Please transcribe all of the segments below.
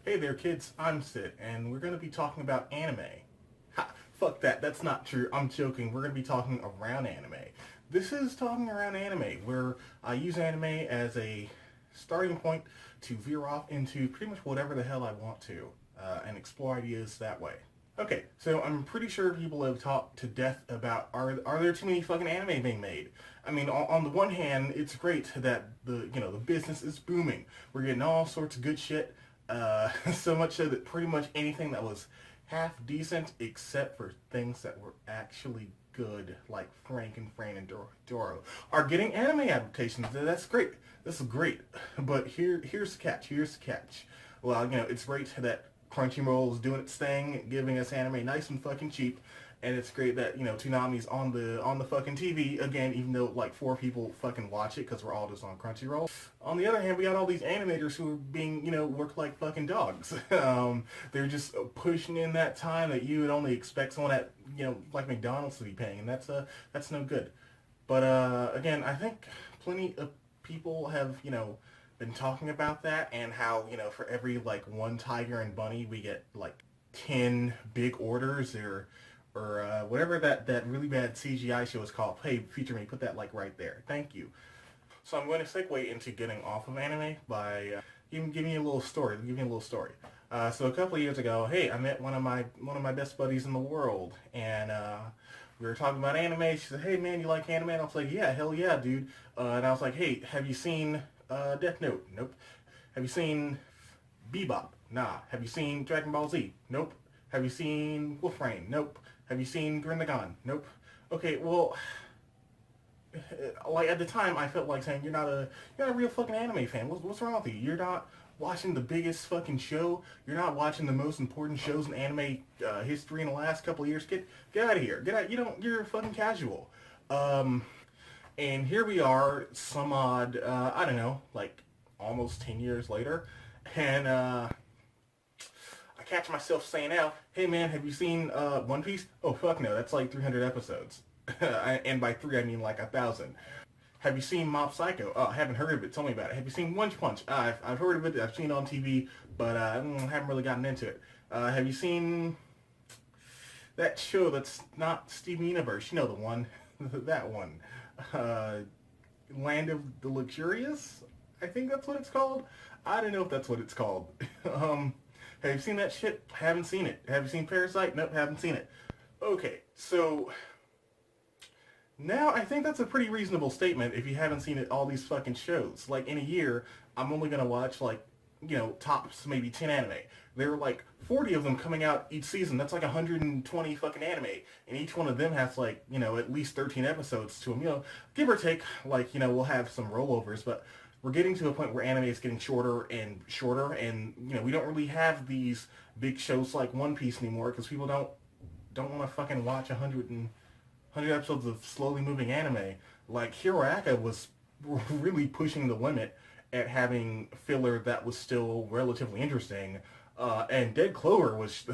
Hey there kids, I'm Sid, and we're going to be talking about anime. Ha, fuck that, that's not true, I'm joking, we're going to be talking around anime. This is talking around anime, where I use anime as a starting point to veer off into pretty much whatever the hell I want to, and explore ideas that way. Okay, so I'm pretty sure people have talked to death about are there too many fucking anime being made? I mean, on the one hand, it's great that the business is booming. We're getting all sorts of good shit. So much so that pretty much anything that was half decent, except for things that were actually good, like Frank and Fran and Doro, are getting anime adaptations. That's great. This is great. But here's the catch. Here's the catch. Well, it's great that Crunchyroll is doing its thing, giving us anime nice and fucking cheap, and it's great that Toonami's on the fucking TV again, even though like 4 people fucking watch it because we're all just on Crunchyroll. On the other hand, we got all these animators who are being worked like fucking dogs. They're just pushing in that time that you would only expect someone at like McDonald's to be paying, and that's no good. But again, I think plenty of people have been talking about that, and how for every like one tiger and bunny we get like 10 big orders, or whatever that really bad CGI show is called. Hey, feature me, put that like right there, thank you. So I'm going to segue into getting off of anime by give me a little story. So a couple of years ago, hey, I met one of my best buddies in the world, and we were talking about anime. She said, hey man, you like anime? And I was like, yeah, hell yeah, dude. And I was like, hey, have you seen Death Note? Nope. Have you seen Bebop? Nah. Have you seen Dragon Ball Z? Nope. Have you seen Wolf Rain? Nope. Have you seen Gurren Lagann? Nope. Okay, well, like at the time, I felt like saying you're not a real fucking anime fan. What's wrong with you? You're not watching the biggest fucking show. You're not watching the most important shows in anime history in the last couple of years. Get out of here. Get out. You're fucking casual. And here we are, some odd, I don't know, like almost 10 years later, and I catch myself saying now, hey man, have you seen One Piece? Oh fuck no, that's like 300 episodes. And by 3 I mean like 1,000. Have you seen Mob Psycho? Oh, I haven't heard of it, tell me about it. Have you seen One Punch? I've heard of it, I've seen it on TV, but I haven't really gotten into it. Have you seen that show that's not Steven Universe? You know the one. That one. Land of the Luxurious? I think that's what it's called. I don't know if that's what it's called. Have you seen that shit? Haven't seen it. Have you seen Parasite? Nope, haven't seen it. Okay, so now I think that's a pretty reasonable statement if you haven't seen it, all these fucking shows. Like in a year, I'm only gonna watch like, tops maybe 10 anime. There are like 40 of them coming out each season. That's like 120 fucking anime. And each one of them has like, at least 13 episodes to them. Give or take, like, we'll have some rollovers, but we're getting to a point where anime is getting shorter and shorter, and we don't really have these big shows like One Piece anymore because people don't want to fucking watch 100 episodes of slowly moving anime. Like Hiroaka was really pushing the limit at having filler that was still relatively interesting, and Dead Clover was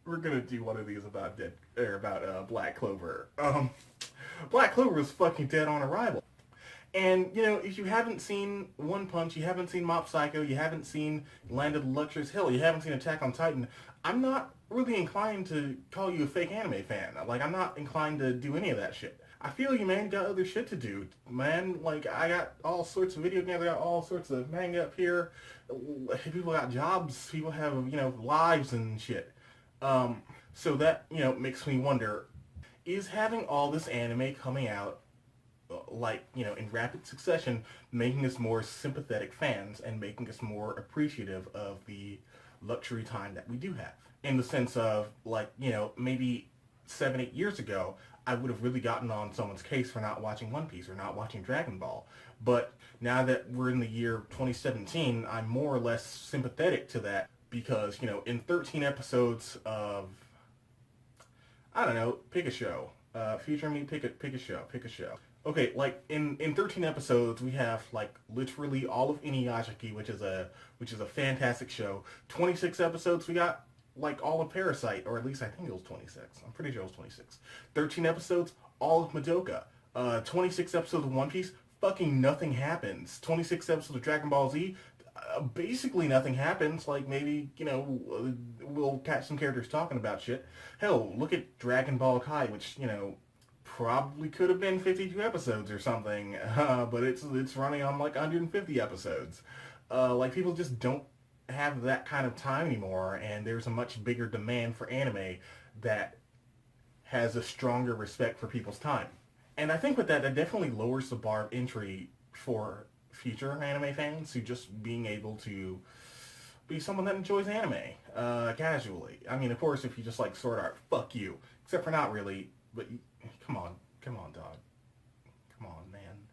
we're gonna do one of these about Black Clover. Black Clover was fucking dead on arrival. And, if you haven't seen One Punch, you haven't seen Mob Psycho, you haven't seen Land of the Luxurious Hill, you haven't seen Attack on Titan, I'm not really inclined to call you a fake anime fan. Like, I'm not inclined to do any of that shit. I feel you, man. You got other shit to do. Man, like, I got all sorts of video games, I got all sorts of manga up here. People got jobs, people have, lives and shit. So that, makes me wonder, is having all this anime coming out, like, in rapid succession, making us more sympathetic fans and making us more appreciative of the luxury time that we do have? In the sense of, like, maybe 7-8 years ago, I would have really gotten on someone's case for not watching One Piece or not watching Dragon Ball. But now that we're in the year 2017, I'm more or less sympathetic to that because, in 13 episodes of, I don't know, pick a show. Feature me, pick a show. Okay, like in 13 episodes, we have like literally all of Inuyashiki, which is a fantastic show. 26 episodes, we got like all of Parasite, or at least I think it was 26. I'm pretty sure it was 26. 13 episodes, all of Madoka. 26 episodes of One Piece, fucking nothing happens. 26 episodes of Dragon Ball Z, basically nothing happens. Like, maybe, we'll catch some characters talking about shit. Hell, look at Dragon Ball Kai, which, probably could have been 52 episodes or something, but it's running on like 150 episodes. Like, people just don't have that kind of time anymore, and there's a much bigger demand for anime that has a stronger respect for people's time. And I think with that, that definitely lowers the bar of entry for future anime fans who just being able to be someone that enjoys anime casually. I mean, of course, if you just like Sword Art, fuck you. Except for not really, but come on, dog. Come on, man.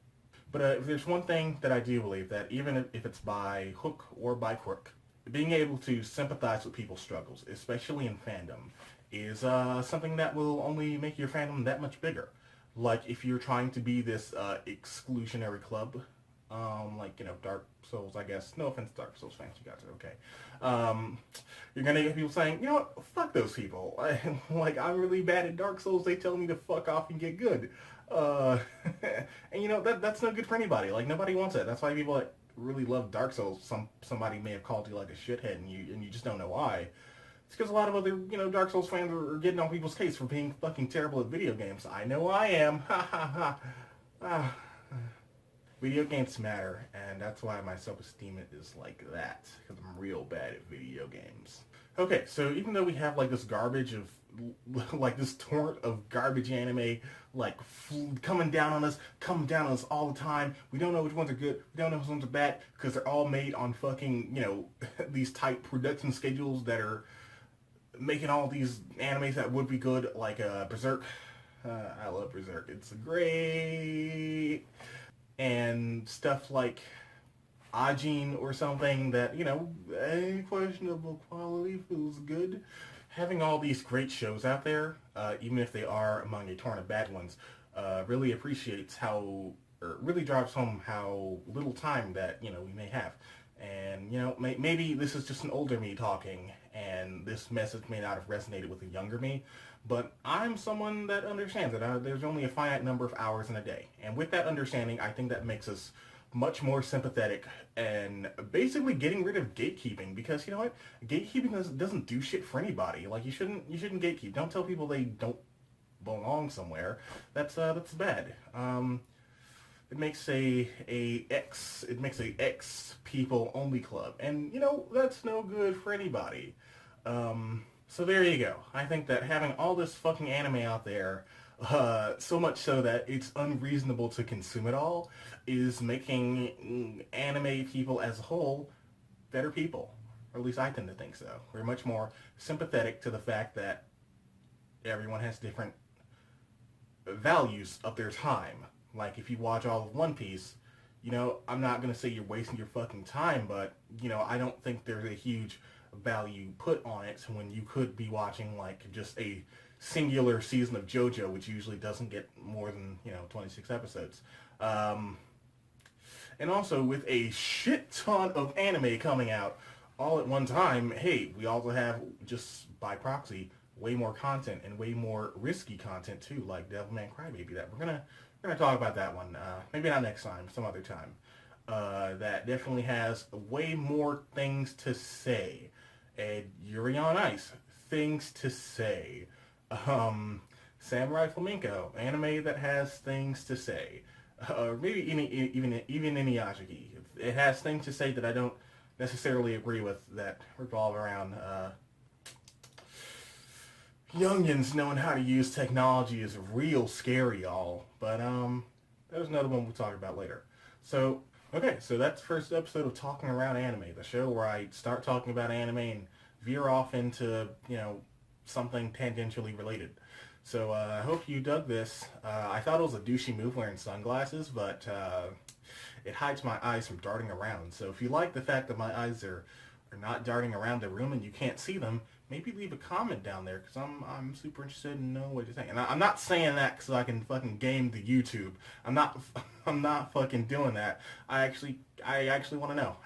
But if there's one thing that I do believe, that even if it's by hook or by crook, being able to sympathize with people's struggles, especially in fandom, is something that will only make your fandom that much bigger. Like, if you're trying to be this exclusionary club, like, Dark Souls, I guess. No offense to Dark Souls fans, you guys are okay. You're gonna get people saying, you know what, fuck those people. Like, I'm really bad at Dark Souls, they tell me to fuck off and get good. And that's no good for anybody. Like, nobody wants it. That's why people that really love Dark Souls, somebody may have called you like a shithead, and you just don't know why. It's because a lot of other, Dark Souls fans are getting on people's case for being fucking terrible at video games. I know I am. Ha ha ha. Video games matter, and that's why my self-esteem is like that, because I'm real bad at video games. Okay, so even though we have like this garbage of, like this torrent of garbage anime, like coming down on us all the time, we don't know which ones are good, we don't know which ones are bad, because they're all made on fucking, these tight production schedules that are making all these animes that would be good, like Berserk. I love Berserk. It's great. And stuff like Ajin or something that, a questionable quality feels good. Having all these great shows out there, even if they are among a torrent of bad ones, really appreciates really drives home how little time that, we may have. And, maybe this is just an older me talking, and this message may not have resonated with a younger me, but I'm someone that understands that there's only a finite number of hours in a day. And with that understanding, I think that makes us much more sympathetic and basically getting rid of gatekeeping, because, you know what? Gatekeeping doesn't do shit for anybody. Like, you shouldn't gatekeep. Don't tell people they don't belong somewhere. That's bad. It makes a X people only club, and that's no good for anybody. So there you go. I think that having all this fucking anime out there, so much so that it's unreasonable to consume it all, is making anime people as a whole better people. Or at least I tend to think so. We're much more sympathetic to the fact that everyone has different values of their time. Like, if you watch all of One Piece, I'm not going to say you're wasting your fucking time, but, I don't think there's a huge value put on it when you could be watching, like, just a singular season of JoJo, which usually doesn't get more than, 26 episodes. And also, with a shit ton of anime coming out all at one time, hey, we also have, just by proxy, way more content and way more risky content too, like Devilman Crybaby. That we're gonna talk about that one. Maybe not next time, some other time. That definitely has way more things to say. And Yuri on Ice, things to say. Samurai Flamenco, anime that has things to say. Maybe even Inuyashiki. It has things to say that I don't necessarily agree with, that revolve around youngins knowing how to use technology is real scary, y'all. But there's another one we'll talk about later. So, okay, so that's the first episode of Talking Around Anime, the show where I start talking about anime and veer off into, something tangentially related. So I hope you dug this. I thought it was a douchey move wearing sunglasses, but it hides my eyes from darting around. So if you like the fact that my eyes are not darting around the room and you can't see them, maybe leave a comment down there, because I'm super interested in knowing what you think. And I'm not saying that because I can fucking game the YouTube. I'm not fucking doing that. I actually want to know.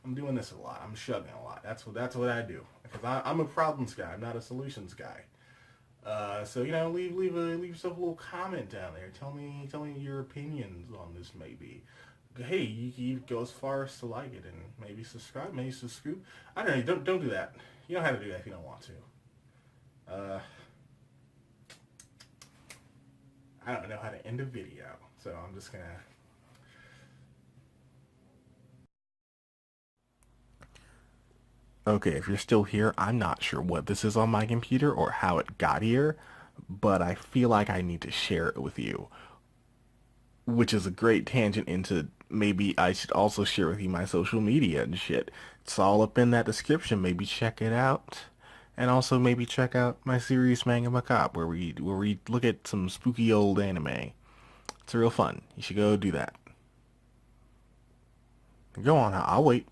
I'm doing this a lot. I'm shugging a lot. That's what I do. Because I'm a problems guy. I'm not a solutions guy. So leave yourself a little comment down there. Tell me your opinions on this. Maybe, hey, you go as far as to like it and maybe subscribe. Maybe subscribe. I don't know. Don't do that. You don't have to do that if you don't want to. Uh, I don't know how to end a video, so I'm just gonna. Okay, if you're still here, I'm not sure what this is on my computer or how it got here, but I feel like I need to share it with you, which is a great tangent into maybe I should also share with you my social media and shit. It's all up in that description. Maybe check it out. And also maybe check out my series Manga Macabre where we look at some spooky old anime. It's real fun. You should go do that. Go on, I'll wait.